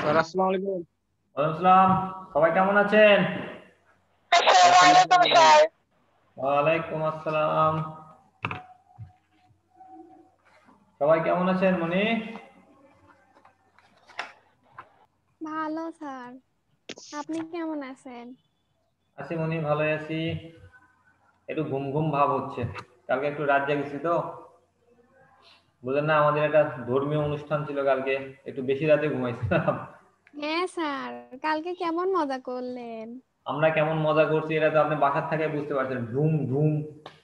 Sir আসসালামু আলাইকুম। ওয়ালাইকুম আসসালাম। সবাই কেমন আছেন? আলহামদুলিল্লাহ ভালো। ওয়ালাইকুম আসসালাম। সবাই কেমন আছেন মনি? ভালো স্যার, আপনি কেমন আছেন? আছি মনি, ভালোই আছি। একটু ঘুম ঘুম ভাব হচ্ছে, কালকে একটু রাত জেগেছি তো। বুঝলেন না, আমাদের একটা ধর্মীয় অনুষ্ঠান ছিল কালকে, একটু বেশি রাতে ঘুমাইছিলাম। হ্যাঁ স্যার, কালকে কেমন মজা করলেন? আমরা কেমন মজা করছি এটা তো আপনি বাসার থেকে বুঝতে পারছেন। ধুম ধুম।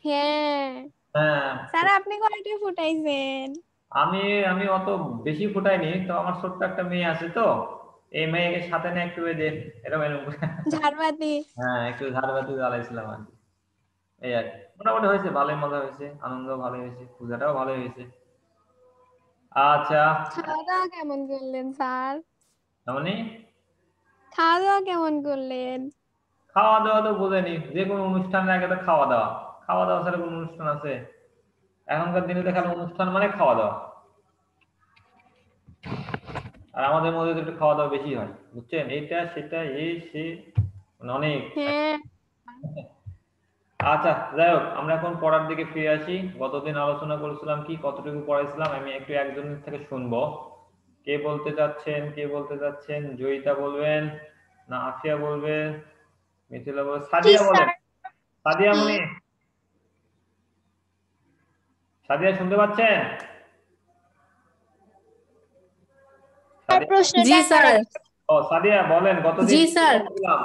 হ্যাঁ হ্যাঁ। স্যার, আপনি কয়টা ফুটাইছেন? আমি আমি অত বেশি ফুটাইনি তো, আমার ছোট্ট একটা মেয়ে আছে তো, এই মেয়েকে সাথে নিয়ে একটু এই যে এরকম এরকম ঝাড়বাতি? হ্যাঁ, একটু ঝাড়বাতি জ্বালাইছিলাম আর কি। এই আর কি। মোটামুটি হয়েছে, ভালোই মজা হয়েছে, আনন্দ ভালোই হয়েছে, পূজাটাও ভালোই হয়েছে। আচ্ছা। খাওয়া দাওয়া কেমন করলেন স্যার? মানে খাওয়া দাওয়া কেমন করলেন? খাওয়া দাওয়া তো বোঝেনি, যে কোনো অনুষ্ঠানের আগে তো খাওয়া দাওয়া। খাওয়া দাওয়া ছাড়া কোনো অনুষ্ঠান আছে? এখনকার দিনে তো খালি অনুষ্ঠান মানে খাওয়া দাওয়া। আর আমাদের মধ্যে তো একটু খাওয়া দাওয়া বেশি হয়, বুঝছেন, এইটা সেটা এই সে, মানে অনেক। হ্যাঁ। আচ্ছা, যাই হোক, আমরা এখন পড়ার দিকে ফিরে আসি। গতদিন আলোচনা করেছিলাম কি কতটুকু পড়াইছিলাম, আমি একটু একজনের থেকে শুনবো। কে বলতে চাচ্ছেন, কে বলতে চাচ্ছেন? জয়িতা বলবেন না আফিয়া বলবেন? মিথিলা বলবেন? জি সাদিয়া বলেন। স্যার। সাদিয়া জি। মনি, সাদিয়া শুনতে পাচ্ছেন? স্যার, সাদিয়া? জি প্রশ্নটা স্যার। আরেক। ও সাদিয়া বলেন, গতদিন জি কি স্যার। পড়াইছিলাম?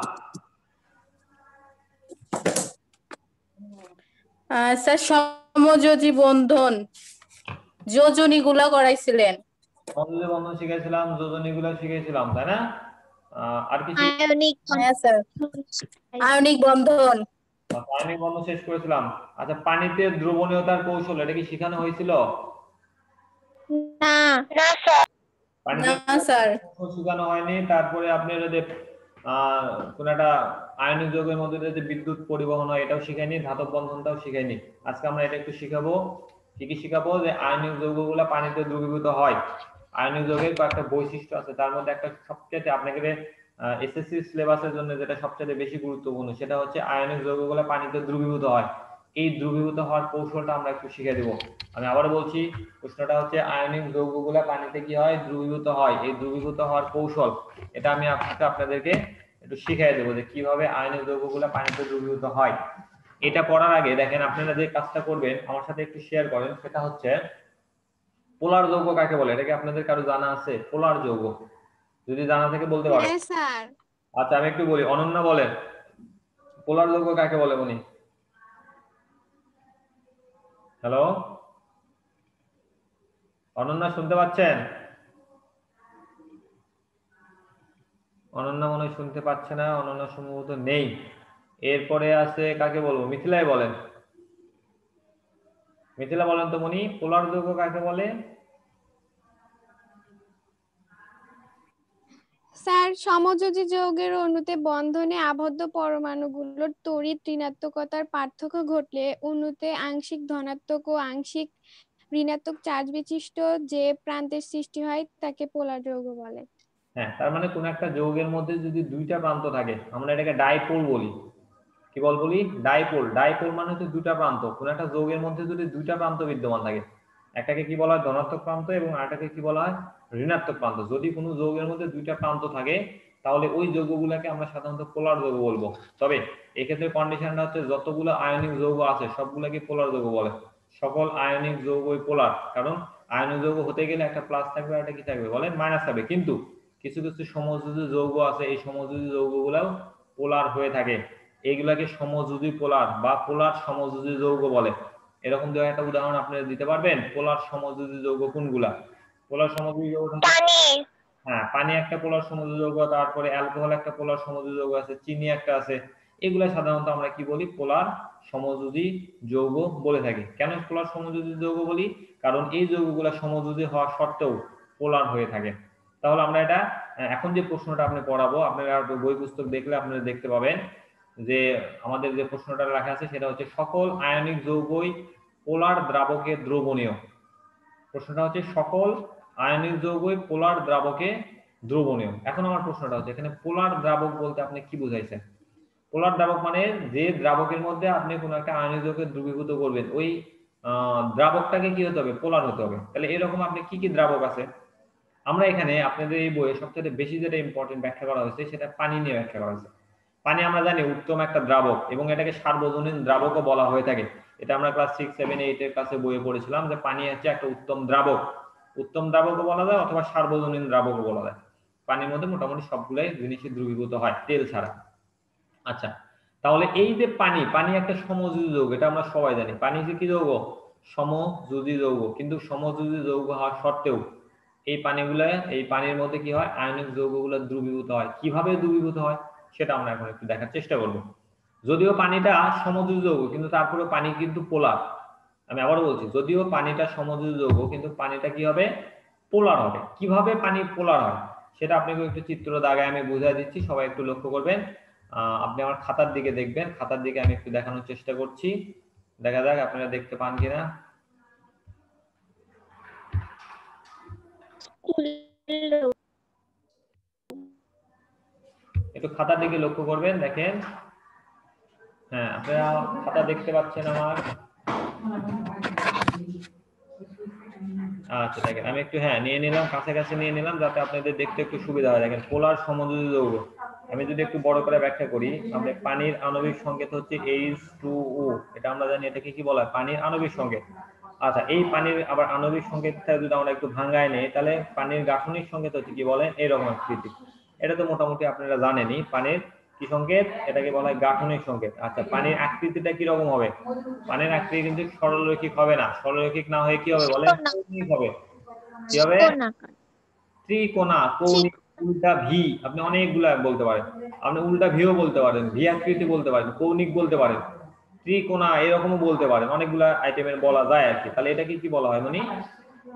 স্যার, সমযোজী বন্ধন যোজনী গুলা করাইছিলেন। মনোযোগ বন্ধন শিখেছিলাম, যোজনী গুলো শিখেছিলাম, তাই না? আর কি আয়নিক হ্যাঁ স্যার, আয়নিক বন্ধন। রাসায়নিক বন্ধন শেষ করেছিলাম। আচ্ছা, পানিতে দ্রবণীয়তার কৌশল, এটা কি শেখানো হয়েছিল? না। না স্যার। পানিতে না স্যার। কৌশল শেখানো হয়নি। তারপরে আপনার যে আহ কোন একটা আয়নিক যৌগের মধ্যে যে বিদ্যুৎ পরিবহন হয় এটাও শিখাইনি, ধাতব বন্ধনটাও শিখাইনি। আজকে আমরা এটা একটু শিখাবো। কি কি শিখাবো? যে আয়নিক যৌগগুলো পানিতে দ্রবীভূত হয়। আয়নিক যৌগের কয়েকটা বৈশিষ্ট্য আছে, তার মধ্যে একটা সবচেয়ে আপনাকে এসএসসি সিলেবাসের জন্য যেটা সবচেয়ে বেশি গুরুত্বপূর্ণ, সেটা হচ্ছে আয়নিক যৌগগুলো পানিতে দ্রবীভূত হয়। এই দ্রবীভূত হওয়ার কৌশলটা আমরা একটু শিখে দেবো। আমি আবারও বলছি, প্রশ্নটা হচ্ছে আয়নিক যৌগগুলো পানিতে কি হয়? দ্রবীভূত হয়। এই দ্রবীভূত হওয়ার কৌশল, এটা আমি আপনাদেরকে একটু শিখিয়ে দেবো যে কিভাবে আয়নিক যৌগগুলো পানিতে দ্রবীভূত হয়। এটা পড়ার আগে দেখেন, আপনারা যে কাজটা করবেন আমার সাথে একটু শেয়ার করেন, সেটা হচ্ছে পোলার যৌগ কাকে বলে? এটা কি আপনাদের কারো জানা আছে? পোলার যৌগ যদি জানা থাকে বলতে পারেন। হ্যাঁ স্যার। আচ্ছা, আমি একটু বলি, অনন্যা বলেন, পোলার যৌগ কাকে বলে উনি? হ্যালো, অনন্যা শুনতে পাচ্ছেন? অনন্যা মনে হয় শুনতে পাচ্ছে না, অনন্যা সম্ভবত নেই। এরপরে আছে কাকে বলবো? মিথিলাই বলেন। মিথিলা বলেন তো মনি, পোলার যৌগ কাকে বলে? স্যার, সমযোজী যৌগের অণুতে বন্ধনে আবদ্ধ পরমাণুগুলোর তড়িৎ ঋণাত্মকতার পার্থক্য ঘটলে অণুতে আংশিক ধনাত্মক ও আংশিক ঋণাত্মক চার্জ বিশিষ্ট যে প্রান্তের সৃষ্টি হয় তাকে পোলার যৌগ বলে। হ্যাঁ, তার মানে কোন একটা যৌগের মধ্যে যদি দুইটা প্রান্ত থাকে আমরা এটাকে ডাইপোল বলি। কি বলি? ডাইপোল। ডাইপোল মানে হচ্ছে দুইটা প্রান্ত। কোন একটা যৌগের মধ্যে যদি দুইটা প্রান্ত বিদ্যমান থাকে, একটাকে কি বলা হয়? ধনাত্মক প্রান্ত, এবং আরেকটাকে কি বলা হয়? ঋণাত্মক প্রান্ত। যদি কোনো যৌগের মধ্যে দুইটা প্রান্ত থাকে তাহলে ওই যৌগগুলোকে আমরা সাধারণত পোলার যৌগ বলবো। তবে এক্ষেত্রে কন্ডিশনটা হচ্ছে যতগুলো আয়নিক যৌগ আছে সবগুলোকে পোলার যৌগ বলে। সকল আয়নিক যৌগই পোলার, কারণ আয়নিক যৌগ হতে গেলে একটা প্লাস থাকবে আর একটা কি থাকবে বলেন? মাইনাস থাকবে। কিন্তু কিছু কিছু সমযোজী যৌগ আছে, এই সমযোজী যৌগগুলোও পোলার হয়ে থাকে। এইগুলাকে সমযোজী পোলার বা পোলার সমযোজী যৌগ বলে। এরকম দু একটা উদাহরণ আপনারা দিতে পারবেন? পোলার সমযোজী যৌগ কোনগুলা? পোলার সমযোজী যৌগ হচ্ছে হ্যাঁ, পানি একটা পোলার সমযোজী যৌগ, তারপরে অ্যালকোহল একটা পোলার সমযোজী যৌগ আছে, চিনি একটা আছে। এগুলা সাধারণত আমরা কি বলি? পোলার সমযোজী যৌগ বলে থাকি। কেন পোলার সমযোজী যৌগ বলি? কারণ এই যৌগগুলা সমযোজী হওয়া সত্ত্বেও পোলার হয়ে থাকে। তাহলে আমরা এটা এখন যে প্রশ্নটা আপনি পড়াবো, আপনারা বই পুস্তক দেখলে আপনারা দেখতে পাবেন যে আমাদের যে প্রশ্নটা লেখা আছে সেটা হচ্ছে সকল আয়নিক যৌগই পোলার দ্রাবকে দ্রবণীয়। প্রশ্নটা হচ্ছে সকল আয়নিক যৌগই পোলার দ্রাবকে দ্রবণীয়। এখন আমার প্রশ্নটা হচ্ছে এখানে পোলার দ্রাবক বলতে আপনি কি বুঝাইছেন? পোলার দ্রাবক মানে যে দ্রাবকের মধ্যে আপনি কোনো একটা আয়নীয় যৌগকে দ্রবীভূত করবেন, ওই দ্রাবকটাকে কি হতে হবে? পোলার হতে হবে। তাহলে এরকম আপনি কি কি দ্রাবক আছে? আমরা এখানে আপনাদের এই বইয়ে সবচেয়ে বেশি যেটা ইম্পর্টেন্ট ব্যাখ্যা করা হয়েছে সেটা পানি নিয়ে ব্যাখ্যা করা হয়েছে। পানি আমরা জানি উত্তম একটা দ্রাবক এবং এটাকে সার্বজনীন দ্রাবকও বলা হয়ে থাকে। এটা আমরা ক্লাস 6, 7, 8 এর কাছে বইয়ে পড়েছিলাম যে পানি হচ্ছে একটা উত্তম দ্রাবক। উত্তম দ্রাবকও বলা যায় অথবা সার্বজনীন দ্রাবকও বলা যায়। পানির মধ্যে মোটামুটি সবগুলাই জিনিসই দ্রবীভূত হয় তেল ছাড়া। আচ্ছা, তাহলে এই যে পানি, পানি একটা সমযোজী যৌগ, এটা আমরা সবাই জানি। পানি যে কি যৌগ? সমযোজী যৌগ। কিন্তু সমযোজী যৌগ হওয়া সত্ত্বেও এই পানির মধ্যে কি হয়? আয়নিক যৌগগুলো দ্রবীভূত হয়। কিভাবে দ্রবীভূত হয় সেটা আমরা এখন একটু দেখার চেষ্টা করব। যদিও পানিটা সমযোজী যৌগ কিন্তু তারপরে পানি কিন্তু পোলার। আমি আবারও বলছি, যদিও পানিটা সমযোজী যৌগ কিন্তু পানিটা কি হবে? পোলার হবে। কিভাবে পানি পোলার হয় সেটা আপনাকে একটু চিত্র দাগায় আমি বুঝিয়ে দিচ্ছি, সবাই একটু লক্ষ্য করবেন। আপনি আমার খাতার দিকে দেখবেন, খাতার দিকে আমি একটু দেখানোর চেষ্টা করছি, দেখা যাক আপনারা দেখতে পান কিনা। একটু খাতার দিকে লক্ষ্য করবেন, দেখেন। হ্যাঁ, আপনারা খাতা দেখতে পাচ্ছেন আমার? আচ্ছা, দেখেন আমি একটু নিয়ে নিলাম, কাছাকাছি নিয়ে নিলাম যাতে আপনাদের দেখতে একটু সুবিধা হয়। দেখেন পোলার সমযোজী যৌগ। আমি যদি একটু বড় করে ব্যাখ্যা করি, আমরা পানির আণবিক সংকেত হচ্ছে H2O। এটা আমরা জানি, এটাকে কি বলা হয়? পানির আণবিক সংকেত। আচ্ছা, এই পানির আবার আণবিক সংকেতটা যদি আমরা একটু ভাঙায় নেই তাহলে পানির গাঠনিক সংকেত হচ্ছে কি বলেন? এরকম আকৃতি। এটা তো মোটামুটি আপনারা জানেনই। পানির কি সংকেত? এটাকে বলা হয় গাঠনিক সংকেত। আচ্ছা, পানির আকৃতিটা কি রকম হবে? পানির আকৃতি কিন্তু সরলরৈখিক হবে না। সরলরৈখিক না হয়ে কি হবে বলেন? কৌণিক হবে। কি হবে? ত্রিকোণা, কৌণিক, উল্টা ভি। আপনি অনেকগুলা বলতে পারেন। আপনি উল্টা ভিও বলতে পারেন, ভি আকৃতি বলতে পারেন, কৌণিক বলতে পারেন, ত্রিকোণা এরকমও বলতে পারেন, অনেকগুলা আইটেমের বলা যায় আর কি। তাহলে এটাকে কি বলা হয় মানে?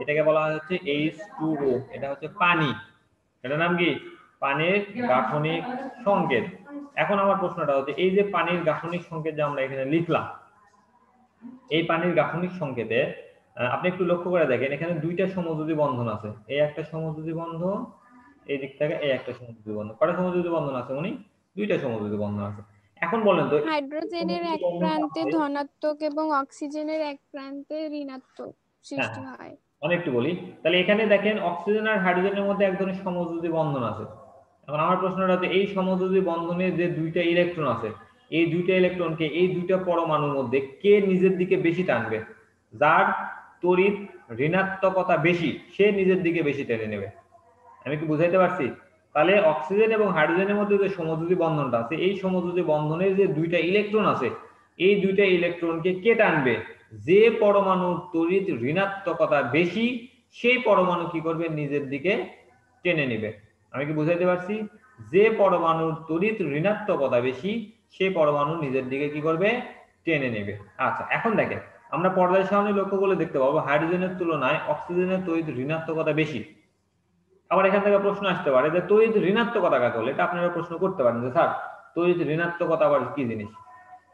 এটাকে বলা হয় হচ্ছে H2O। এটা হচ্ছে পানি। এটার নাম কি? পানির গাঠনিক সংকেত। এখন আমার প্রশ্নটা হচ্ছে এই যে পানির গাঠনিক সংকেত যে আমরা এখানে লিখলাম, এই পানির গাঠনিক সংকেতে আপনি একটু লক্ষ্য করে দেখেন, এখানে দুইটা সমযোজী বন্ধন আছে। এই একটা সমযোজী বন্ধন, এই দিক থেকে এই একটা সমযোজী বন্ধন। কয়টা সমযোজী বন্ধন আছে উনি? দুইটা সমযোজী বন্ধন আছে। এখন বলেন তো, হাইড্রোজেনের এক প্রান্তে ধনাত্মক এবং অক্সিজেনের এক প্রান্তে ঋণাত্মক সৃষ্টি হয়। অনেকটু বলি, তাহলে এখানে দেখেন অক্সিজেন আর হাইড্রোজেনের মধ্যে এক ধরনের সমযোজী বন্ধন আছে। এখন আমার প্রশ্নটা হচ্ছে এই সমযোজী বন্ধনে যে দুইটা ইলেকট্রন আছে, এই দুইটা ইলেকট্রনকে এই দুইটা পরমাণুর মধ্যে কে নিজের দিকে বেশি টানবে? যার তড়িৎ ঋণাত্মকতা বেশি সে নিজের দিকে বেশি টেনে নেবে। আমি কি বুঝাইতে পারছি? তাহলে অক্সিজেন এবং হাইড্রোজেনের মধ্যে যে সমযোজী বন্ধনটা আছে, এই সমযোজী বন্ধনের যে দুইটা ইলেকট্রন আছে, এই দুইটা ইলেকট্রনকে কে টানবে? যে পরমাণুর তড়িৎ ঋণাত্মকতা বেশি সেই পরমাণু কি করবে? নিজের দিকে টেনে নেবে। আমি কি বুঝাইতে পারছি? যে পরমাণুর তড়িৎ ঋণাত্মকতা বেশি সেই পরমাণু নিজের দিকে কি করবে? টেনে নেবে। আচ্ছা, এখন দেখেন আমরা পর্দার সামনে লক্ষ্য করলে দেখতে পাবো হাইড্রোজেনের তুলনায় অক্সিজেনের তড়িৎ ঋণাত্মকতা বেশি। আবার এখান থেকে প্রশ্ন আসতে পারে যে তড়িৎ ঋণাত্মকতা কাকে বলে? এটা আপনারা প্রশ্ন করতে পারেন যে স্যার তড়িৎ ঋণাত্মকতা আবার কি জিনিস?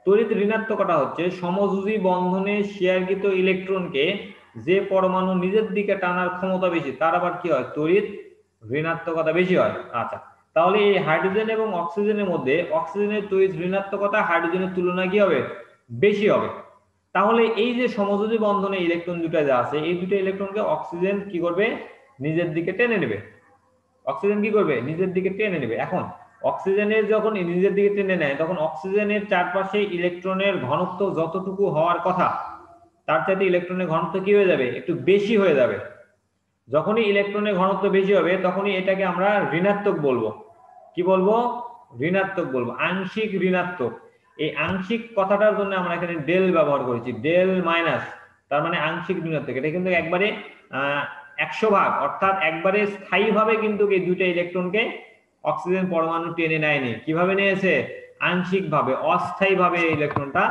তড়িৎ ঋণাত্মকতা হচ্ছে সমযোজী বন্ধনে শেয়ারকৃত ইলেকট্রনকে যে পরমাণু নিজের দিকে টানার ক্ষমতা বেশি তার আবার কি হয়? তড়িৎ ঋণাত্মকতা বেশি হয়। আচ্ছা, তাহলে এই হাইড্রোজেন এবং অক্সিজেনের মধ্যে অক্সিজেনের তড়িৎ ঋণাত্মকতা হাইড্রোজেনের তুলনায় কি হবে? বেশি হবে। তাহলে এই যে সমযোজী বন্ধনে ইলেকট্রন দুটো যা আছে, এই দুটো ইলেকট্রনকে অক্সিজেন কি করবে? নিজের দিকে টেনে নেবে। অক্সিজেন কি করবে? নিজের দিকে টেনে নেবে। এখন অক্সিজেনের যখন নিজের দিকে টেনে নেয় তখন অক্সিজেনের চারপাশে ইলেকট্রনের ঘনত্ব যতটুকু হওয়ার কথা তার চাইতে ইলেকট্রনের ঘনত্ব কি হয়ে যাবে? একটু বেশি হয়ে যাবে। যখনই ইলেকট্রনের ঘনত্ব বেশি হবে তখনই এটাকে আমরা ঋণাত্মক বলবো। কি বলবো? ঋণাত্মক বলবো, আংশিক ঋণাত্মক। এই আংশিক কথাটার জন্য আমরা এখানে ডেল ব্যবহার করেছি, ডেল মাইনাস, তার মানে আংশিক ঋণাত্মক। এটা কিন্তু একবারে 100 ভাগ, অর্থাৎ একবারে স্থায়ীভাবে কিন্তু এই দুইটা ইলেকট্রনকে অক্সিজেন পরমাণু টেনে নেয়নি। কিভাবে নিয়েছে? আংশিকভাবে, অস্থায়ীভাবে ইলেকট্রনটা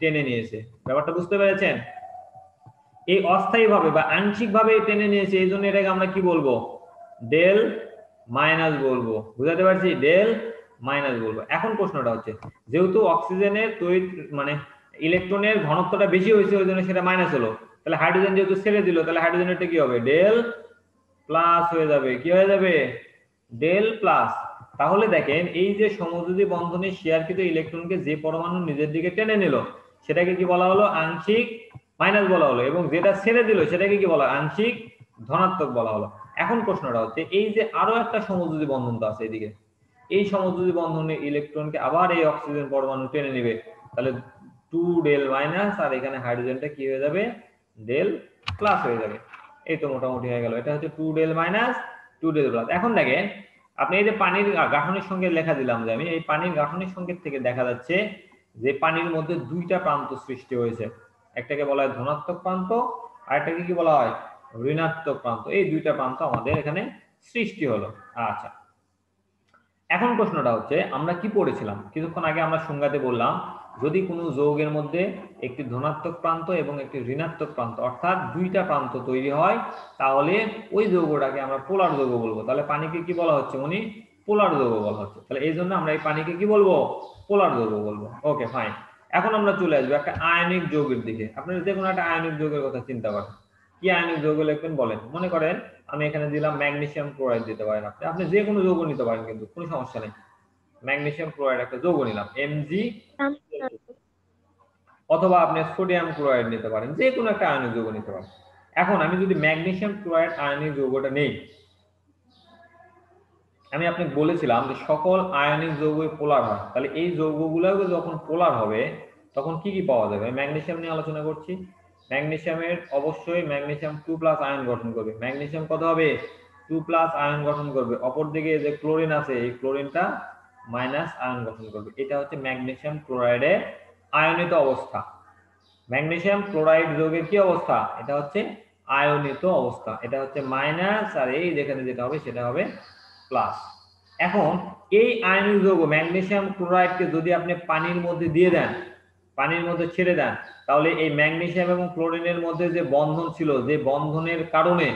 টেনে নিয়েছে। ব্যাপারটা বুঝতে পেরেছেন? এই অস্থায়ীভাবে বা আংশিকভাবে টেনে নিয়েছে, এই জন্য এটাকে আমরা কি বলবো? ডেল মাইনাস বলবো। বুঝাতে পারছি? ডেল মাইনাস বলবো। এখন প্রশ্নটা হচ্ছে যেহেতু অক্সিজেনের তড়িৎ মানে ইলেকট্রনের ঘনত্বটা বেশি হয়েছে ওই জন্য সেটা মাইনাস হলো, তাহলে হাইড্রোজেন যেহেতু ছেড়ে দিল তাহলে হাইড্রোজেনটা কি হবে? ডেল প্লাস হয়ে যাবে। কি হয়ে যাবে? Del plus. তাহলে দেখেন এই যে সমযোজী বন্ধনে শেয়ারকৃত ইলেকট্রনকে যে পরমাণু নিজের দিকে টেনে নিল সেটাকে কি বলা হলো? আংশিক মাইনাস বলা হলো, এবং যেটা ছেড়ে দিল সেটাকে কি বলা? আংশিক ধনাত্মক বলা হলো। এখন প্রশ্নটা হচ্ছে এই যে আরো একটা সমযোজী বন্ধন তো আছে এদিকে, এই সমযোজী বন্ধনে ইলেকট্রনকে আবার এই অক্সিজেন পরমাণু টেনে নেবে, তাহলে 2 ডেল মাইনাস, আর এখানে হাইড্রোজেনটা কি হয়ে যাবে? ডেল প্লাস হয়ে যাবে। এই তো মোটামুটি হয়ে গেল, এটা হচ্ছে 2 ডেল মাইনাস 2 ডেল প্লাস। এখন দেখেন আপনি এই যে পানির গাঠনিক সংকেত লেখা দিলাম, যে আমি এই পানির গাঠনিক সংকেত থেকে দেখা যাচ্ছে যে পানির মধ্যে দুইটা প্রান্ত সৃষ্টি হয়েছে, একটাকে বলা হয় ধনাত্মক প্রান্ত, আর একটাকে কি বলা হয়? ঋণাত্মক প্রান্ত। এই দুইটা প্রান্ত আমাদের এখানে সৃষ্টি হলো। আচ্ছা, এখন প্রশ্নটা হচ্ছে আমরা কি পড়েছিলাম কিছুক্ষণ আগে? আমরা সংজ্ঞাতে বললাম যদি কোনো যৌগের মধ্যে একটি ধনাত্মক প্রান্ত এবং একটি ঋণাত্মক প্রান্ত অর্থাৎ দুইটা প্রান্ত তৈরি হয় তাহলে ওই যৌগটাকে আমরা পোলার যৌগ বলবো। তাহলে পানিকে কি বলা হচ্ছে? উনি পোলার যৌগ বলা হচ্ছে। তাহলে এই জন্য আমরা এই পানিকে কি বলবো? পোলার যৌগ বলবো। Okay fine. এখন আমরা চলে আসবো একটা আয়নিক যৌগের দিকে। আপনারা যে কোনো একটা আয়নিক যৌগের কথা চিন্তা করেন, কি আয়নিক যৌগ লিখবেন বলেন? মনে করেন আমি এখানে দিলাম ম্যাগনেসিয়াম ক্লোরাইড দিতে পারেন, আপনি যে কোনো যৌগ নিতে পারেন, কিন্তু কোনো সমস্যা নেই। ম্যাগনেসিয়াম ক্লোরাইড একটা যৌগ নিলাম Mg, অথবা আপনি সোডিয়াম ক্লোরাইড নিতে পারেন, যে কোনো একটা আয়নিক যৌগ নিতে পারেন। এখন আমি যদি ম্যাগনেসিয়াম ক্লোরাইড আয়নিক যৌগটা নেই, আমি আপনাকে বলেছিলাম যে সকল আয়নিক যৌগই পোলার হয়, তাহলে এই যৌগগুলো যখন পোলার হবে তখন কি কি পাওয়া যাবে? ম্যাগনেসিয়াম নিয়ে আলোচনা করছি। ম্যাগনেসিয়ামের অবশ্যই ম্যাগনেসিয়াম 2+ আয়ন গঠন করবে। ম্যাগনেসিয়াম কত হবে? 2+ আয়ন গঠন করবে। অপরদিকে যে ক্লোরিন আছে এই ক্লোরিনটা মাইনাস আয়ন গঠন করবে। এটা হচ্ছে ম্যাগনেসিয়াম ক্লোরাইডের আয়নিত অবস্থা। ম্যাগনেসিয়াম ক্লোরাইড যৌগের কি অবস্থা? এটা হচ্ছে আয়নিত অবস্থা। এটা হচ্ছে মাইনাস, আর এই যেখানে যেটা হবে সেটা হবে প্লাস। এখন এই আয়নিক যৌগ ম্যাগনেসিয়াম ক্লোরাইডকে যদি আপনি পানির মধ্যে দিয়ে দেন, পানির মধ্যে ছেড়ে দেন, তাহলে এই ম্যাগনেসিয়াম এবং ক্লোরিনের মধ্যে যে বন্ধন ছিল, যে বন্ধনের কারণে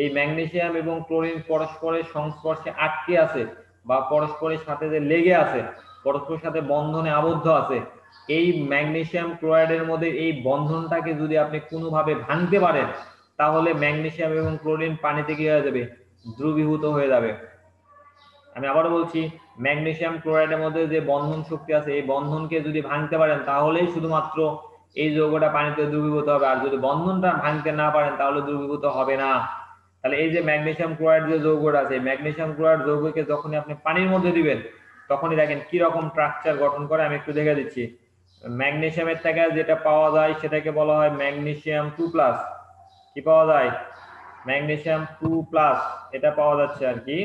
এই ম্যাগনেসিয়াম এবং ক্লোরিন পরস্পরের সংস্পর্শে আটকে আছে বা পরস্পরের সাথে যে লেগে আছে, পরস্পরের সাথে বন্ধনে আবদ্ধ আছে, এই ম্যাগনেসিয়াম ক্লোরাইডের মধ্যে এই বন্ধনটাকে যদি আপনি কোনোভাবে ভাঙতে পারেন তাহলে ম্যাগনেসিয়াম এবং ক্লোরিন পানিতে কি হয়ে যাবে? দ্রবীভূত হয়ে যাবে। আমি আবারও বলছি, ম্যাগনেসিয়াম ক্লোরাইডের মধ্যে যে বন্ধন শক্তি আছে এই বন্ধনকে যদি ভাঙতে পারেন তাহলেই শুধুমাত্র এই যৌগটা পানিতে দ্রবীভূত হবে, আর যদি বন্ধনটা ভাঙতে না পারেন তাহলে দ্রবীভূত হবে না। তাহলে এই যে ম্যাগনেসিয়াম ক্লোরাইড যে যৌগটা আছে, ম্যাগনেসিয়াম ক্লোরাইড যৌগকে যখনই আপনি পানির মধ্যে দিবেন তখনই দেখেন কি রকম স্ট্রাকচার গঠন করে। আমি একটু দেখে দিচ্ছি। ম্যাগনেসিয়ামের থেকে যেটা পাওয়া যায় সেটাকে বলা হয় ম্যাগনেসিয়াম 2+। কি পাওয়া যায়? ম্যাগনেসিয়াম 2+, এটা পাওয়া যাচ্ছে আর কি।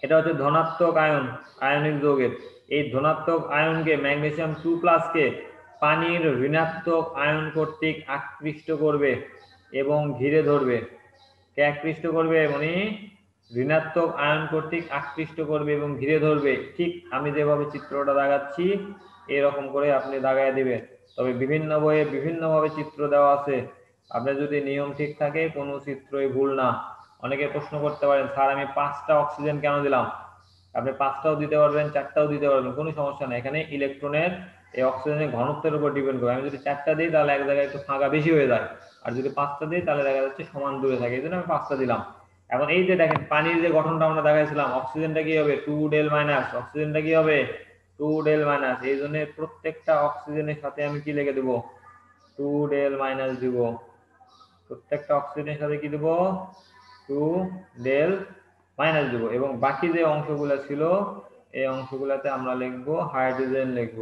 এটা হচ্ছে ধনাত্মক আয়ন, আয়নিক যৌগের। এই ধনাত্মক আয়নকে ম্যাগনেসিয়াম 2+ কে পানির ঋণাত্মক আয়ন কর্তৃক আকৃষ্ট করবে এবং ঘিরে ধরবে। কে আকৃষ্ট করবে? মানে ঋণাত্মক আয়ন কর্তৃক আকৃষ্ট করবে এবং ঘিরে ধরবে। ঠিক আমি যেভাবে চিত্রটা দাগাচ্ছি এরকম করে আপনি দাগায় দিবেন। তবে বিভিন্ন বইয়ে বিভিন্নভাবে চিত্র দেওয়া আছে, আপনার যদি নিয়ম ঠিক থাকে কোনো চিত্রই ভুল না। অনেকে প্রশ্ন করতে পারেন স্যার আমি 5টা অক্সিজেন কেন দিলাম? আপনি 5টাও দিতে পারবেন, 4টাও দিতে পারবেন, কোনো সমস্যা নেই। এখানে ইলেকট্রনের এই অক্সিজেনের ঘনত্বের উপর ডিপেন্ড করে। আমি যদি 4টা দিই তাহলে এক জায়গায় একটু ফাঁকা বেশি হয়ে যায়, আর যদি 5টা দিই তাহলে দেখা যাচ্ছে সমান দূরে থাকে, এই জন্য আমি 5টা দিলাম। এখন এই যে দেখেন পানির যে গঠনটা আমরা দেখাইছিলাম, অক্সিজেনটা কি হবে? 2 ডেল মাইনাস, অক্সিজেনটা কি হবে? 2 ডেল মাইনাস। এই জন্য প্রত্যেকটা অক্সিজেনের সাথে আমি কি লিখে দেব? 2 ডেল মাইনাস দিব। প্রত্যেকটা অক্সিজেনের সাথে কি দেব? 2 ডেল মাইনাস দেব, এবং বাকি যে অংশগুলো ছিল এই অংশগুলোতে আমরা লিখব হাইড্রোজেন লিখব।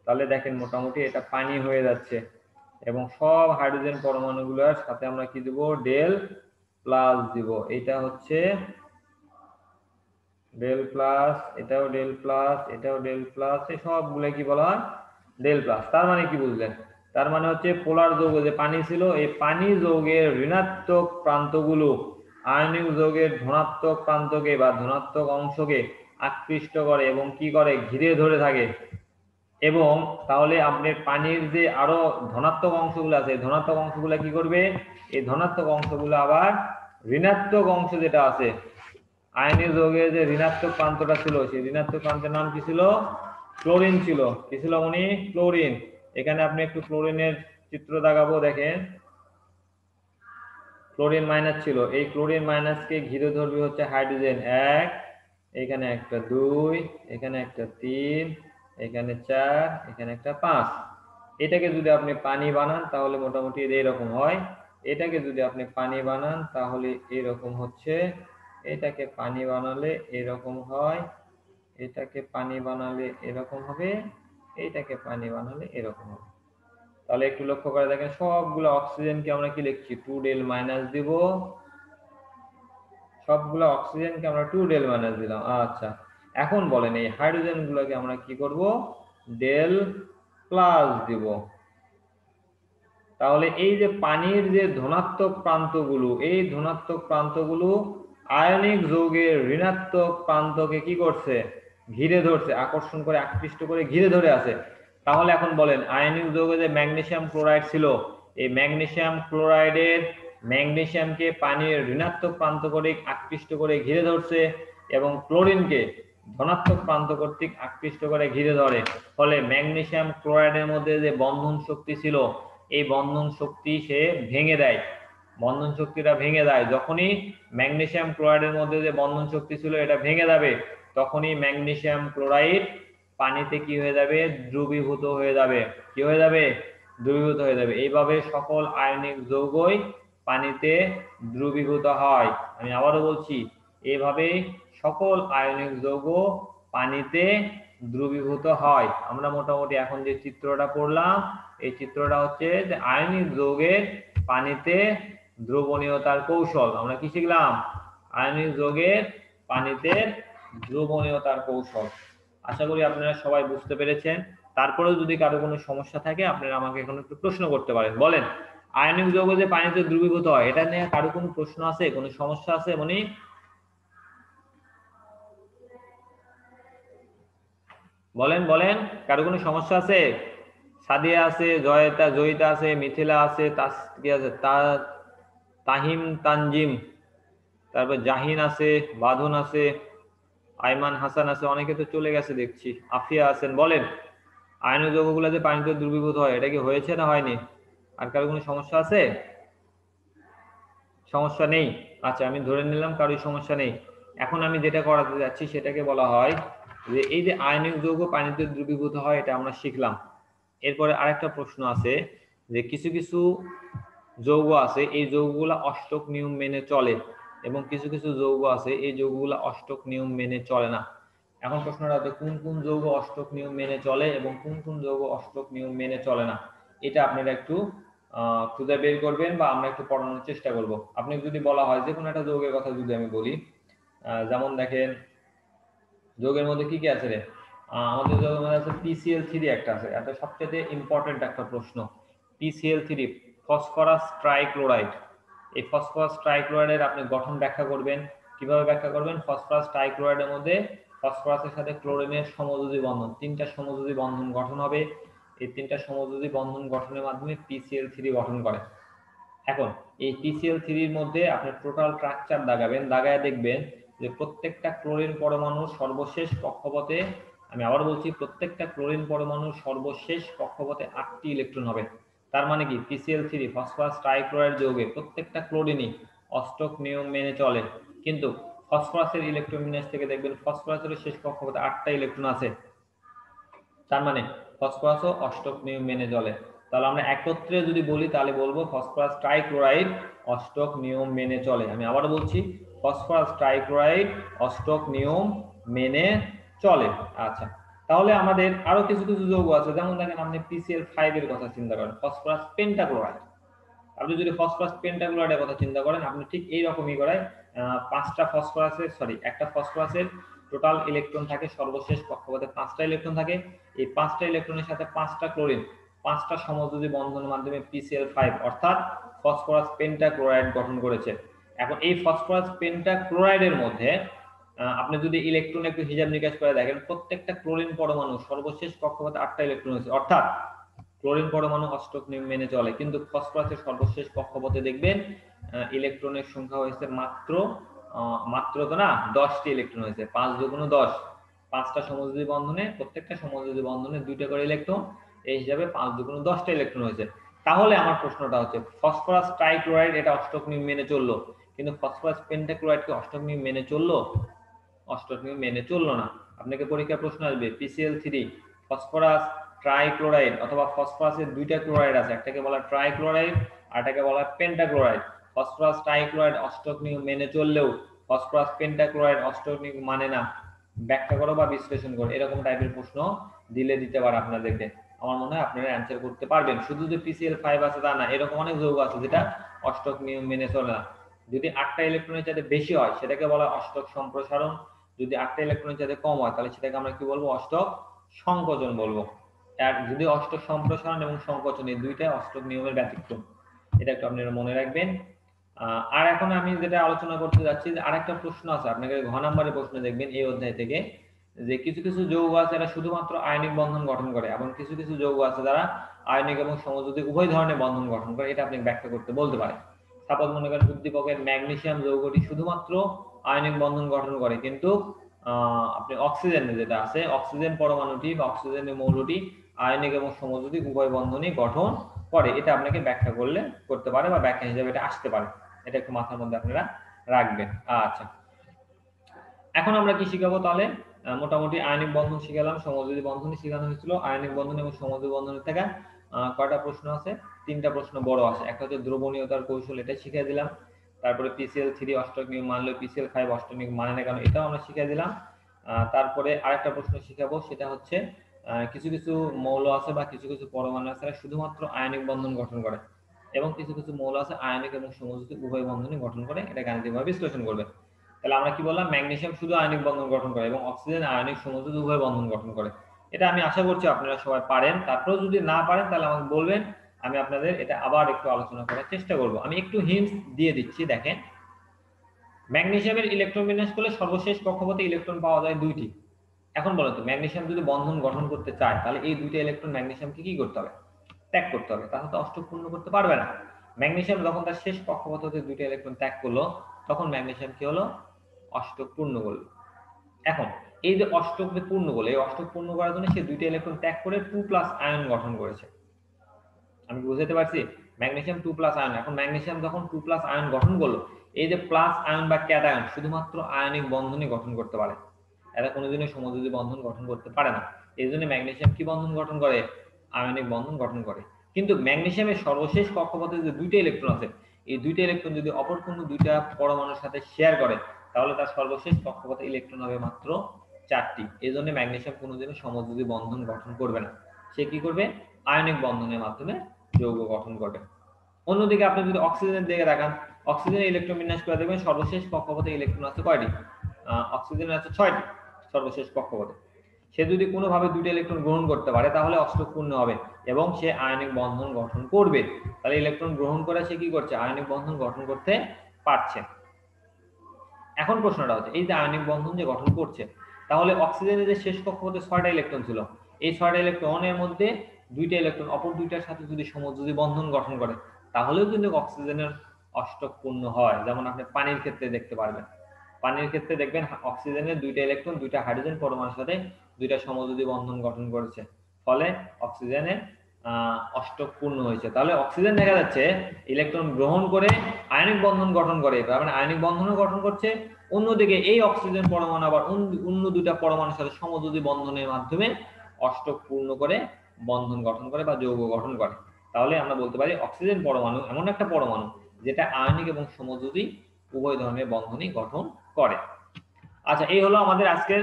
তাহলে দেখেন মোটামুটি এটা পানি হয়ে যাচ্ছে, এবং সব হাইড্রোজেন পরমাণুগুলোর সাথে আমরা কি দেব? ডেল প্লাস দিব। এটা হচ্ছে ডেল প্লাস, এটাও ডেল প্লাস, এটাও ডেল প্লাস, এই সবগুলো কি বলা হয়? Del plus. তার মানে কি বুঝলেন? তার মানে হচ্ছে পোলার যৌগ যে পানি ছিল, এই পানি যৌগের ঋণাত্মক প্রান্তগুলো আয়নিক যৌগের ধনাত্মক প্রান্তকে বা ধনাত্মক অংশকে আকৃষ্ট করে এবং কি করে? ঘিরে ধরে থাকে। এবং তাহলে আপনার পানির যে আরো ধনাত্মক অংশগুলো আছে, ধনাত্মক অংশগুলো কি করবে? এই ধনাত্মক অংশগুলো আবার ঋণাত্মক অংশ যেটা আছে, আয়নিক যৌগের যে ঋণাত্মক প্রান্তটা ছিল সেই ঋণাত্মক প্রান্তের নাম কি ছিল? ক্লোরিন ছিল। কি ছিল উনি? ক্লোরিন। এখানে আপনি একটু ক্লোরিনের চিত্র দেখাবো, দেখেন ক্লোরিন মাইনাস ছিল, এই ক্লোরিন মাইনাসকে ঘিরে ধরবে হচ্ছে হাইড্রোজেন 1, এখানে একটা 2, এখানে একটা 3, এখানে 4, এখানে একটা 5। এটাকে যদি আপনি পানি বানান তাহলে মোটামুটি এরকম হয়। এটাকে যদি আপনি পানি বানান তাহলে এরকম হচ্ছে, এটাকে পানি বানালে এরকম হয়, এটাকে পানি বানালে এরকম হবে, এইটাকে পানি বানালে এরকম হবে। তাহলে একটু লক্ষ্য করে দেখেন সবগুলো অক্সিজেনকে আমরা কি লিখছি 2 ডেল মাইনাস দিব, সবগুলো অক্সিজেনকে আমরা 2 ডেল মাইনাস দিলাম। আচ্ছা এখন বলেন এই হাইড্রোজেন গুলোকে আমরা কি করব, ডেল প্লাস দিব। তাহলে এই যে পানির যে ধনাত্মক প্রান্তগুলো, এই ধনাত্মক প্রান্তগুলো আয়নিক যৌগের ঋণাত্মক প্রান্তকে কি করছে, ঘিরে ধরছে, আকর্ষণ করে আকৃষ্ট করে ঘিরে ধরে আছে। তাহলে এখন বলেন আয়নিক যৌগে যে ম্যাগনেসিয়াম ক্লোরাইড ছিল, এই ম্যাগনেসিয়াম ক্লোরাইডের ম্যাগনেসিয়ামকে পানির ঋণাত্মক প্রান্ত কর্তৃক আকৃষ্ট করে ঘিরে ধরছে এবং ক্লোরিনকে ধনাত্মক প্রান্ত কর্তৃক আকৃষ্ট করে ঘিরে ধরে। ফলে ম্যাগনেসিয়াম ক্লোরাইডের মধ্যে যে বন্ধন শক্তি ছিল, এই বন্ধন শক্তি সে ভেঙে দেয়, বন্ধন শক্তিটা ভেঙে দেয়। যখনই ম্যাগনেসিয়াম ক্লোরাইডের মধ্যে যে বন্ধন শক্তি ছিল এটা ভেঙে যাবে, তখনই ম্যাগনেসিয়াম ক্লোরাইড পানিতে কি হয়ে যাবে, দ্রবীভূত হয়ে যাবে। কি হয়ে যাবে, দ্রবীভূত হয়ে যাবে। এইভাবে সকল আয়নিক যৌগই পানিতে দ্রবীভূত হয়। আমি আবারও বলছি, এইভাবে সকল আয়নিক যৌগ পানিতে দ্রবীভূত হয়। আমরা মোটামুটি এখন যে চিত্রটা পড়লাম, এই চিত্রটা হচ্ছে যে আয়নিক যৌগের পানিতে দ্রবণীয়তার কৌশল। আমরা কি শিখলাম, আয়নিক যৌগের পানিতে দ্রবণীয়তার কৌশল। আশা করি আপনারা সবাই বুঝতে পেরেছেন। তারপরেও যদি কারো কোনো সমস্যা থাকে আপনারা আমাকে এখন একটু প্রশ্ন করতে পারেন। বলেন আয়নিক যৌগ যে পানিতে দ্রবীভূত হয় এটা নিয়ে কারো কোনো প্রশ্ন আছে, কোনো সমস্যা আছে মনি? বলেন বলেন, কারো কোনো সমস্যা আছে? সাদিয়া আছে, জয়িতা আছে, মিথিলা আছে, কি আছে, তাহিম তানজিম, তারপর জাহিন আছে, বাঁধন আছে, আইমান হাসান আছে, অনেকে তো চলে গেছে দেখছি, আফিয়া আছেন। বলেন আয়নিক যৌগগুলো যে পানিতে দ্রবীভূত হয় এটা কি হয়েছে না হয়নি? আর কারো কোনো সমস্যা আছে? সমস্যা নেই। আচ্ছা আমি ধরে নিলাম কারোর সমস্যা নেই। এখন আমি যেটা করাতে যাচ্ছি সেটাকে বলা হয় যে এই যে আয়নিক যৌগ পানিতে দ্রবীভূত হয় এটা আমরা শিখলাম। এরপরে আরেকটা প্রশ্ন আছে যে কিছু কিছু যৌগ আছে এই যৌগগুলা অষ্টক নিয়ম মেনে চলে এবং কিছু কিছু যৌগ আছে এই যৌগগুলা অষ্টক নিয়ম মেনে চলে না। এখন প্রশ্নটা হচ্ছে কোন কোন যৌগ অষ্টক নিয়ম মেনে চলে এবং কোন কোন যৌগ অষ্টক নিয়ম মেনে চলে না, এটা আপনারা একটু খুঁজে বের করবেন বা আমরা একটু পড়ানোর চেষ্টা করব। আপনি যদি বলা হয় যে কোনো একটা যৌগের কথা যদি আমি বলি, যেমন দেখেন যৌগের মধ্যে কি কি আছে রে, আমাদের যৌগের মধ্যে আছে PCl3 একটা আছে, এটা সবচেয়ে ইম্পর্টেন্ট একটা প্রশ্ন। PCl3 phosphorus trichloride. এই ফসফরাস ট্রাইক্লোরাইডের আপনি গঠন ব্যাখ্যা করবেন। কিভাবে ব্যাখ্যা করবেন? ফসফরাস ট্রাইক্লোরাইডের মধ্যে ফসফরাসের সাথে ক্লোরিনের সমযোজী বন্ধন, 3টা সমযোজী বন্ধন গঠন হবে। এই 3টা সমযোজী বন্ধন গঠনের মাধ্যমে PCl3 গঠন করে। এখন এই PCl3 এর মধ্যে আপনি টোটাল স্ট্রাকচার দাগাবেন, দাগায় দেখবেন যে প্রত্যেকটা ক্লোরিন পরমাণুর সর্বশেষ কক্ষপথে, আমি আবার বলছি প্রত্যেকটা ক্লোরিন পরমাণুর সর্বশেষ কক্ষপথে 8টি ইলেকট্রন হবে। তার মানে কি PCl3 ফসফরাস ট্রাইক্লোরাইড যৌগে প্রত্যেকটা ক্লোরিনই অষ্টক নিয়ম মেনে চলে, কিন্তু ফসফরাসের ইলেকট্রন বিন্যাস থেকে দেখবেন ফসফরাসের শেষ কক্ষপথে 8টা ইলেকট্রন আছে। তার মানে ফসফরাসও অষ্টক নিয়ম মেনে চলে। তাহলে আমরা একত্রে যদি বলি তাহলে বলবো ফসফরাস ট্রাইক্লোরাইড অষ্টক নিয়ম মেনে চলে। আমি আবার বলছি ফসফরাস ট্রাইক্লোরাইড অষ্টক নিয়ম মেনে চলে। আচ্ছা তাহলে আমাদের আরো কিছু কিছু যৌগ আছে, যেমন দেখেন আপনি PCl5 এর কথা চিন্তা করেন, ফসফরাস পেন্টাক্লোরাইড। আপনি যদি ফসফরাস পেন্টাক্লোরাইডের কথা চিন্তা করেন আপনি ঠিক এইরকমই করেন, একটা ফসফরাসের টোটাল ইলেকট্রন থাকে সর্বশেষ কক্ষপথে 5টা ইলেকট্রন থাকে। এই 5টা ইলেকট্রনের সাথে 5টা ক্লোরিন 5টা সমযোজী বন্ধনের মাধ্যমে PCl5 অর্থাৎ ফসফরাস পেন্টাক্লোরাইড গঠন করেছে। এখন এই ফসফরাস পেন্টাক্লোরাইডের মধ্যে আপনি যদি ইলেকট্রন একটু হিসাব নিকাশ করে দেখেন প্রত্যেকটা ক্লোরিন পরমাণু সর্বশেষ কক্ষপথে 8টা ইলেকট্রন আছে, অর্থাৎ ক্লোরিন পরমাণু অষ্টক নিয়ম মেনে চলে। কিন্তু ফসফরাসের সর্বশেষ কক্ষপথে দেখবেন ইলেকট্রনের সংখ্যা হয়েছে মাত্র তো না 10টি ইলেকট্রন হয়েছে, 5 × 10, 5টা সমযোজী বন্ধনে প্রত্যেকটা সমযোজী বন্ধনে 2টা করে ইলেকট্রন, এই হিসাবে 5 × 10টা ইলেকট্রন হয়েছে। তাহলে আমার প্রশ্নটা হচ্ছে ফসফরাস ট্রাইক্লোরাইড এটা অষ্টক নিয়ম মেনে চললো, কিন্তু ফসফরাস পেন্টাক্লোরাইড কি অষ্টক নিয়ম মেনে চললো? অষ্টক নিয়ম মেনে চললো না। আপনাকে পরীক্ষায় প্রশ্ন আসবে PCl3 ফসফরাস ট্রাইক্লোরাইড অথবা ফসফরাসের দুইটা ক্লোরাইড আছে, একটাকে বলা ট্রাইক্লোরাইড আর একটাকে বলা পেন্টাক্লোরাইড। ফসফরাস ট্রাইক্লোরাইড অষ্টক নিয়ম মেনে চললেও ফসফরাস পেন্টাক্লোরাইড অষ্টক নিয়ম মানে না, ব্যাখ্যা করো বা বিশ্লেষণ করো, এরকম টাইপের প্রশ্ন দিতে পারে আপনাদেরকে। আমার মনে হয় আপনারা অ্যান্সার করতে পারবেন। শুধু যে PCl5 আছে তা না, এরকম অনেক যৌগ আছে যেটা অষ্টক নিয়ম মেনে চলে না। যদি 8টা ইলেকট্রনের চাইতে বেশি হয় সেটাকে বলা অষ্টক সম্প্রসারণ, যদি 8টা ইলেকট্রনের চাইতে কম হয় তাহলে সেটাকে আমরা কি বলবো? অষ্টক সংকোচন বলবো। আর যদি অষ্টক সম্প্রসারণ এবং সংকোচন এই দুইটা অষ্টক নিয়মের ব্যতিক্রম, এটা একটু আপনারা মনে রাখবেন। আর এখন আমি যেটা আলোচনা করতে যাচ্ছি যে আরেকটা প্রশ্ন আছে আপনাকে ঘ নম্বরের প্রশ্ন দেখবেন এই অধ্যায় থেকে, যে কিছু কিছু যৌগ আছে যারা শুধুমাত্র আয়নিক বন্ধন গঠন করে এবং কিছু কিছু যৌগ আছে যারা আয়নিক এবং সমযোজী উভয় ধরনের বন্ধন গঠন করে, এটা আপনি ব্যাখ্যা করতে বলতে পারেন। সাপোজ মনে করেন উদ্দীপকের ম্যাগনেসিয়াম যৌগটি শুধুমাত্র আয়নিক বন্ধন গঠন করে, কিন্তু আপনি অক্সিজেনে যেটা আছে অক্সিজেন পরমাণুটি বা অক্সিজেনের মৌলটি আয়নিক এবং সমযোজী উভয় বন্ধনই গঠন করে, এটা আপনাকে ব্যাখ্যা করতে পারে বা ব্যাখ্যা হিসেবে এটা আসতে পারে, এটা একটু মাথার মধ্যে আপনারা রাখবেন। আচ্ছা, এখন আমরা কি শিখাবো তাহলে? মোটামুটি আয়নিক বন্ধন শিখালাম, সমযোজী বন্ধনই শেখানো হয়েছিল। আয়নিক বন্ধন এবং সমযোজী বন্ধনের থেকে কয়টা প্রশ্ন আছে? 3টা প্রশ্ন বড় আছে। একটা হচ্ছে দ্রবণীয়তার কৌশল, এটা শিখিয়ে দিলাম। তারপরে PCl3 অষ্টক নিয়ম মানলে PCl5 অষ্টক নিয়ম মানে না কেন, এটাও আমরা শিখিয়ে দিলাম। তারপরে আরেকটা প্রশ্ন শিখাবো, সেটা হচ্ছে কিছু কিছু মৌল আছে বা কিছু কিছু পরমাণু আছে শুধুমাত্র আয়নিক বন্ধন গঠন করে এবং কিছু কিছু মৌল আছে আয়নিক এবং সমযোজী উভয় বন্ধনই গঠন করে, এটা গাণিতিকভাবে বিশ্লেষণ করবে। তাহলে আমরা কি বললাম? ম্যাগনেসিয়াম শুধু আয়নিক বন্ধন গঠন করে এবং অক্সিজেন আয়নিক সমযোজী উভয় বন্ধন গঠন করে। এটা আমি আশা করছি আপনারা সবাই পারেন। তারপরেও যদি না পারেন তাহলে আমাকে বলবেন, আমি আপনাদের এটা আবার একটু আলোচনা করার চেষ্টা করব। আমি একটু হিন্ট দিয়ে দিচ্ছি, দেখেন। ম্যাগনেসিয়ামের ইলেকট্রন বিন্যাস করলে সর্বশেষ কক্ষপথে ইলেকট্রন পাওয়া যায় 2টি। এখন বলো তো, ম্যাগনেসিয়াম যদি বন্ধন গঠন করতে চায় তাহলে এই 2টা ইলেকট্রন ম্যাগনেসিয়ামকে কি করতে হবে? ত্যাগ করতে হবে, তাহলে তো অষ্টক পূর্ণ করতে পারবে না। ম্যাগনেসিয়াম যখন তার শেষ কক্ষপথ হতে 2টা ইলেকট্রন ত্যাগ করলো তখন ম্যাগনেসিয়াম কি হলো? অষ্টক পূর্ণ করলো। এখন এই যে অষ্টক পূর্ণ করলো, এই অষ্টক পূর্ণ করার জন্য সে 2টা ইলেকট্রন ত্যাগ করে 2+ আয়ন গঠন করেছে। আমি বুঝাতে পারছি? Magnesium 2+ ion. এখন ম্যাগনেসিয়াম যখন 2+ আয়ন গঠন করলো, এই যে প্লাস আয়ন বা ক্যাটায়ন শুধুমাত্র আয়নিক বন্ধনই গঠন করতে পারে, এরা কোনোদিনই সমযোজী বন্ধন গঠন করতে পারে না। এই জন্য ম্যাগনেসিয়াম কি বন্ধন গঠন করে? আয়নিক বন্ধন গঠন করে। কিন্তু ম্যাগনেসিয়ামের সর্বশেষ কক্ষপথে যে 2টা ইলেকট্রন আছে, এই 2টা ইলেকট্রন যদি অপর কোনো 2টা পরমাণুর সাথে শেয়ার করে তাহলে তার সর্বশেষ কক্ষপথে ইলেকট্রন হবে মাত্র 4টি। এই জন্য ম্যাগনেসিয়াম কোনোদিনও সমযোজী বন্ধন গঠন করবে না, সে কি করবে? আয়নিক বন্ধনের মাধ্যমে যৌগ গঠন করবে। অন্যদিকে আপনি যদি অক্সিজেনের দিকে তাকান, অক্সিজেনের ইলেকট্রন বিন্যাস করে দেখবেন সর্বশেষ কক্ষপথে ইলেকট্রন আছে কয়টি? অক্সিজেনের আছে 6টি সর্বশেষ কক্ষপথে। সে যদি কোনোভাবে 2টা ইলেকট্রন গ্রহণ করতে পারে তাহলে অষ্টক পূর্ণ হবে এবং সে আয়নিক বন্ধন গঠন করবে। তাহলে ইলেকট্রন গ্রহণ করে সে কি করছে? আয়নিক বন্ধন গঠন করতে পারছে। এখন প্রশ্নটা হচ্ছে, এই যে আয়নিক বন্ধন যে গঠন করছে, তাহলে অক্সিজেনের যে শেষ কক্ষপথে 6টা ইলেকট্রন ছিল, এই 6টা ইলেকট্রনের মধ্যে 2টা ইলেকট্রন অপর 2টার সাথে যদি সমযোজী বন্ধন গঠন করে তাহলেও কিন্তু অক্সিজেনের অষ্টক পূর্ণ হয়। যেমন আপনি পানির ক্ষেত্রে দেখতে পারবেন, পানির ক্ষেত্রে দেখবেন অক্সিজেনের 2টা ইলেকট্রন 2টা হাইড্রোজেন পরমাণুর সাথে 2টা সমযোজী বন্ধন গঠন করেছে, ফলে অক্সিজেনের অষ্টক পূর্ণ হয়েছে। তাহলে অক্সিজেন দেখা যাচ্ছে ইলেকট্রন গ্রহণ করে আয়নিক বন্ধন গঠন করে, মানে আয়নিক বন্ধনও গঠন করছে। অন্যদিকে এই অক্সিজেন পরমাণু আবার অন্য 2টা পরমাণুর সাথে সমযোজী বন্ধনের মাধ্যমে অষ্টক পূর্ণ করে বন্ধন গঠন করে বা যৌগ গঠন করে। তাহলে আমরা বলতে পারি অক্সিজেন পরমাণু এমন একটা পরমাণু যেটা আয়নিক এবং সমযোজী উভয় ধরনের বন্ধনই গঠন করে। আচ্ছা, এই হলো আমাদের আজকের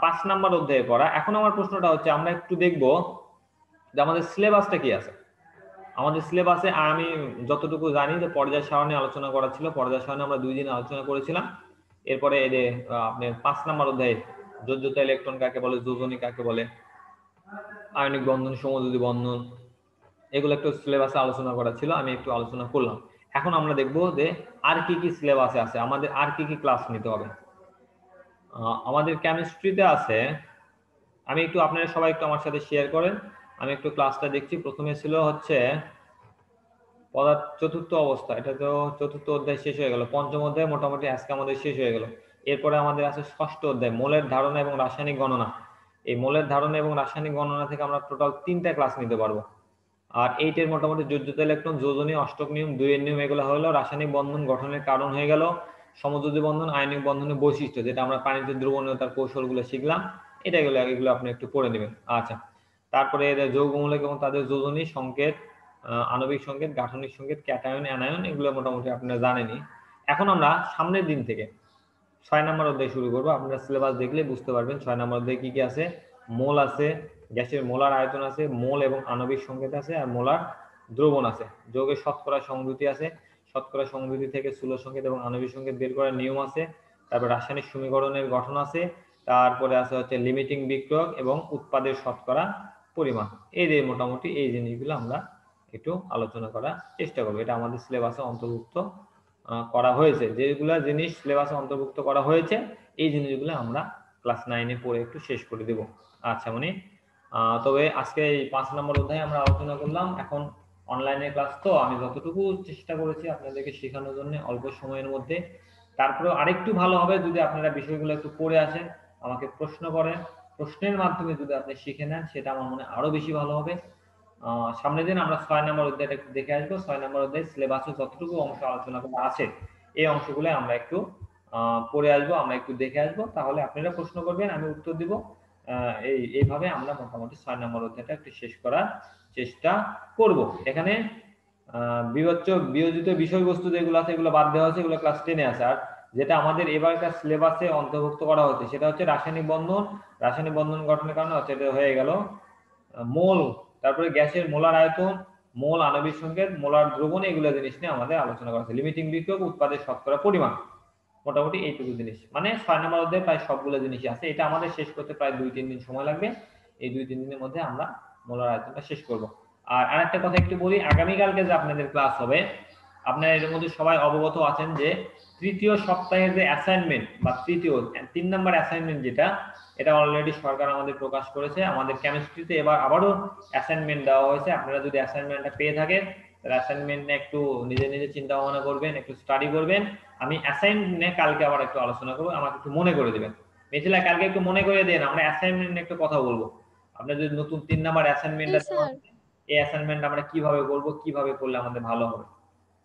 5 নাম্বার অধ্যায়ে পড়া। এখন আমার প্রশ্নটা হচ্ছে, আমরা একটু দেখব যে আমাদের সিলেবাসটা কি আছে। আমাদের সিলেবাসে আমি যতটুকু জানি যে পর্যায় সারণী আলোচনা করা ছিল, পর্যায় সারণী আমরা 2 দিন আলোচনা করেছিলাম। এরপরে এই যে আপনার 5 নাম্বার অধ্যায়ে যোজ্যতা ইলেকট্রন কাকে বলে, যোজনী কাকে বলে, আয়নিক বন্ধন, সমযোজী বন্ধন, এগুলো একটু সিলেবাসে আলোচনা করা ছিল, আমি একটু আলোচনা করলাম। এখন আমরা দেখব যে আর কি কি সিলেবাসে আছে, আমাদের আর কি কি ক্লাস নিতে হবে। আমাদের কেমিস্ট্রিতে আছে, আমি একটু আপনারা সবাই একটু আমার সাথে শেয়ার করেন, আমি একটু ক্লাসটা দেখছি। প্রথমে ছিল হচ্ছে পদার্থ চতুর্থ অবস্থা, এটা তো চতুর্থ অধ্যায় শেষ হয়ে গেল। পঞ্চম অধ্যায় মোটামুটি আজকে আমাদের ষেষ হয়ে গেল। এরপরে আমাদের আছে ষষ্ঠ অধ্যায়, মোলের ধারণা এবং রাসায়নিক গণনা। এই মোলের ধারণা এবং রাসায়নিক গণনা থেকে আমরা টোটাল 3টা ক্লাস নিতে পারবো। আর 8 এর মোটামুটি যোজ্যতা ইলেকট্রন, যোজনী, অষ্টক নিয়ম, 2 এর নিয়ম, এগুলো হলো রাসায়নিক বন্ধন গঠনের কারণ হয়ে গেল। সমযোজী বন্ধন, আয়নিক বন্ধনের বৈশিষ্ট্য, যেটা আমরা পানিতে দ্রবণীয়তার কৌশলগুলো শিখলাম, এগুলো আপনি একটু পড়ে নেবেন। আচ্ছা, তারপরে এদের যৌগমূলক এবং তাদের যোজনী, সংকেত, আণবিক সংকেত, গাঠনিক সংকেত, ক্যাটায়ন, অ্যানায়ন, এগুলো মোটামুটি আপনারা জানেনই। এখন আমরা সামনের দিন থেকে 6 নম্বর অধ্যায় শুরু করবো। আপনারা সিলেবাস দেখলে বুঝতে পারবেন 6 নম্বর অধ্যায়ে কি কি আছে। মোল আছে, গ্যাসের মোলার আয়তন আছে, মোল এবং আণবিক সংকেত আছে, আর মোলার দ্রবণ আছে, যৌগের শতকরা সংযুতি আছে, শতকরা সংযুতি থেকে স্থূল সংকেত এবং আণবিক সংকেত বের করার নিয়ম আছে, তারপর রাসায়নিক সমীকরণের গঠন আছে, তারপরে আছে হচ্ছে লিমিটিং বিক্রিয়ক এবং উৎপাদের শতকরা পরিমাণ। এই যে মোটামুটি এই জিনিসগুলো আমরা একটু আলোচনা করার চেষ্টা করবো। এটা আমাদের সিলেবাসে অন্তর্ভুক্ত করা হয়েছে। যেগুলো জিনিস সিলেবাসে অন্তর্ভুক্ত করা হয়েছে এই জিনিসগুলো আমরা ক্লাস 9-এ পড়ে একটু শেষ করে দেব। আচ্ছা মানে তবে আজকে এই 5 নম্বর অধ্যায়ে আমরা আলোচনা করলাম। এখন অনলাইনে ক্লাস, তো আমি যতটুকু চেষ্টা করেছি আপনাদেরকে শেখানোর জন্য অল্প সময়ের মধ্যে। তারপরে আরেকটু ভালো হবে যদি আপনারা বিষয়গুলো একটু পড়ে আসেন, আমাকে প্রশ্ন করেন, প্রশ্নের মাধ্যমে যদি আপনি শিখে নেন সেটা আমার মনে আরো বেশি ভালো হবে। সামনের দিন আমরা 6 নম্বর অধ্যায়টা একটু দেখে আসবো। 6 নম্বর অধ্যায় সিলেবাসে যতটুকু অংশ আলোচনা করা আছে এই অংশগুলো আমরা একটু পড়ে আসবো, আমরা একটু দেখে আসবো, তাহলে আপনারা প্রশ্ন করবেন, আমি উত্তর দিব। এইভাবে আমরা মোটামুটি 6 নম্বর অধ্যায়টা একটু শেষ করার চেষ্টা করব। এখানে বিয়োজিত বিষয়বস্তু যেগুলো আছে এগুলো বাদ দেওয়া আছে, এগুলো ক্লাস 10-এ আছে। আর যেটা আমাদের এবারকার সিলেবাসে অন্তর্ভুক্ত করা হচ্ছে সেটা হচ্ছে রাসায়নিক বন্ধন, রাসায়নিক বন্ধন গঠনের কারণে হচ্ছে এটা হয়ে গেল মোল, তারপরে গ্যাসের মোলার আয়তন, মোল, আণবিক সংকেত, মোলার দ্রবণ, এগুলো জিনিস নিয়ে আমাদের আলোচনা করা হচ্ছে। লিমিটিং বিক্রিয়ক, উৎপাদের শতকরা পরিমাণ, মোটামুটি এইটুকু জিনিস, মানে 6 নম্বর অধ্যায়ে প্রায় সবগুলো জিনিসই আছে। এটা আমাদের শেষ করতে প্রায় 2-3 দিন সময় লাগবে। এই 2-3 দিনের মধ্যে আমরা মোলার আয়তনটা শেষ করব। আর আরেকটা কথা একটু বলি, আগামীকালকে যে আপনাদের ক্লাস হবে, আপনারা এর মধ্যে সবাই অবগত আছেন যে তৃতীয় সপ্তাহের যে অ্যাসাইনমেন্ট বা 3 নম্বর অ্যাসাইনমেন্ট যেটা, এটা অলরেডি সরকার আমাদের প্রকাশ করেছে। আমাদের কেমিস্ট্রিতে এবার আবারও অ্যাসাইনমেন্ট দেওয়া হয়েছে। আপনারা যদি অ্যাসাইনমেন্টটা পেয়ে থাকেন তাহলে অ্যাসাইনমেন্ট নিয়ে একটু নিজে নিজে চিন্তা ভাবনা করবেন, একটু স্টাডি করবেন। আমি অ্যাসাইনমেন্ট নিয়ে কালকে আবার একটু আলোচনা করবো, আমাকে একটু মনে করে দেবেন। মিথিলা, কালকে একটু মনে করে দেন, আমরা অ্যাসাইনমেন্ট নিয়ে একটু কথা বলবো। আপনার যদি নতুন 3 নাম্বার অ্যাসাইনমেন্টটা, এই অ্যাসাইনমেন্ট আমরা কিভাবে করব, কিভাবে করলে আমাদের ভালো হবে।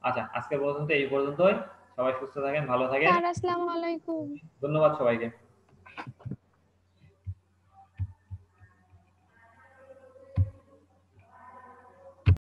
আচ্ছা, আজকে পর্যন্ত এই পর্যন্তই। সবাই সুস্থ থাকেন, ভালো থাকেন। স্যার আসসালামু আলাইকুম। ধন্যবাদ সবাইকে।